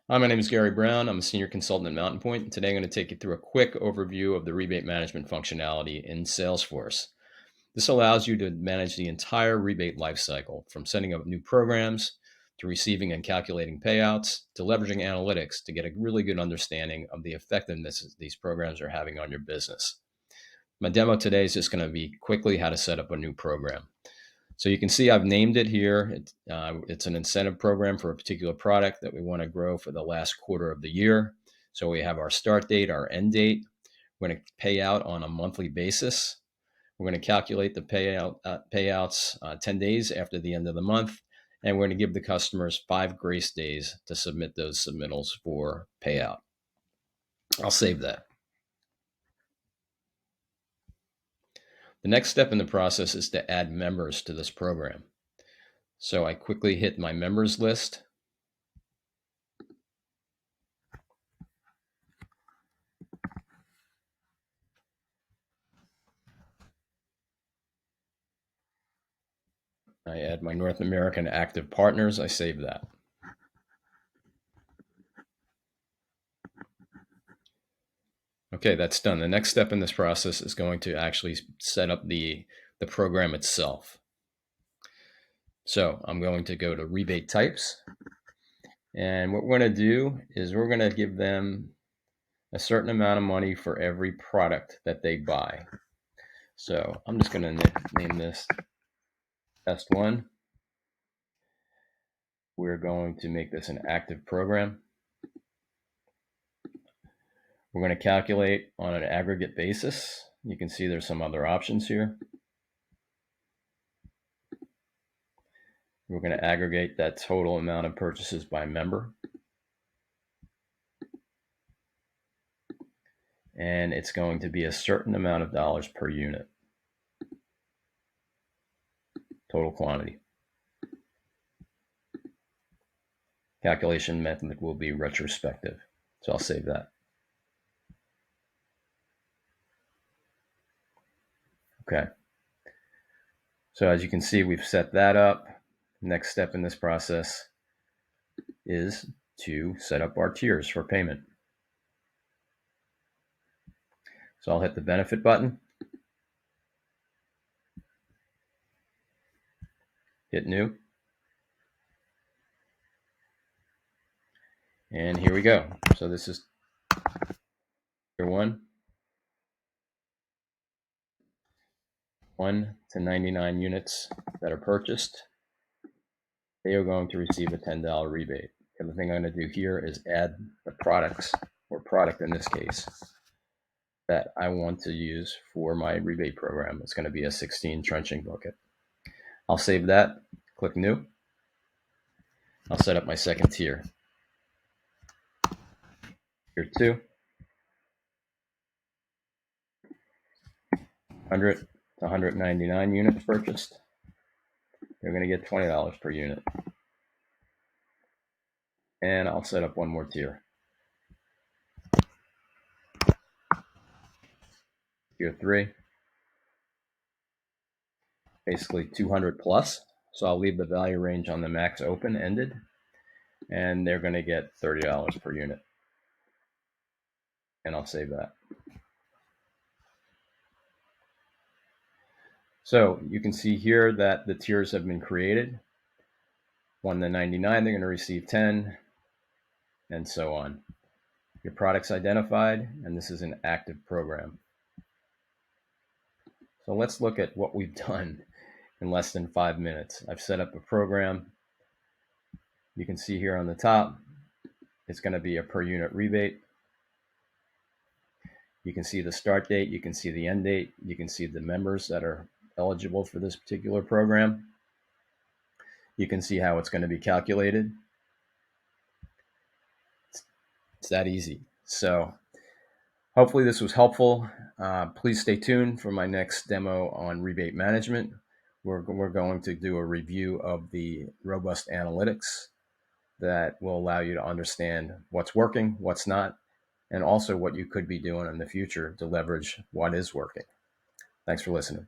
Hi, my name is Gary Brown. I'm a senior consultant at Mountain Point, and today I'm going to take you through a quick overview of the rebate management functionality in Salesforce. This allows you to manage the entire rebate lifecycle, from setting up new programs to receiving and calculating payouts to leveraging analytics to get a really good understanding of the effectiveness these programs are having on your business. My demo today is just going to be quickly how to set up a new program. So you can see I've named it here. It's an incentive program for a particular product that we want to grow for the last quarter of the year. So we have our start date, our end date. We're going to pay out on a monthly basis. We're going to calculate the payouts 10 days after the end of the month. And we're going to give the customers 5 grace days to submit those submittals for payout. I'll save that. The next step in the process is to add members to this program. So I quickly hit my members list. I add my North American active partners. I save that. Okay, that's done. The next step in this process is going to actually set up the program itself. So I'm going to go to rebate types. And what we're going to do is we're going to give them a certain amount of money for every product that they buy. So I'm just going to name this test one. We're going to make this an active program. We're going to calculate on an aggregate basis. You can see there's some other options here. We're going to aggregate that total amount of purchases by member. And it's going to be a certain amount of dollars per unit. Total quantity. Calculation method will be retrospective. So I'll save that. Okay. So as you can see, we've set that up. Next step in this process is to set up our tiers for payment. So I'll hit the benefit button, hit new, and here we go. So this is tier 1 to 99 units that are purchased. They are going to receive a $10 rebate. The other thing I'm going to do here is add the products, or product in this case, that I want to use for my rebate program. It's going to be a 16 trenching bucket. I'll save that, click new. I'll set up my second tier. Tier 2, 100 to 199 units purchased. They're going to get $20 per unit. And I'll set up one more tier. Tier 3, basically 200 plus. So I'll leave the value range on the max open ended, and they're going to get $30 per unit. And I'll save that. So you can see here that the tiers have been created. 1 to 99, they're going to receive 10, and so on. Your product's identified, and this is an active program. So let's look at what we've done in less than 5 minutes. I've set up a program. You can see here on the top, it's going to be a per unit rebate. You can see the start date, you can see the end date, you can see the members that are eligible for this particular program. You can see how it's going to be calculated. It's that easy. So hopefully this was helpful. Please stay tuned for my next demo on rebate management. We're going to do a review of the robust analytics that will allow you to understand what's working, what's not, and also what you could be doing in the future to leverage what is working. Thanks for listening.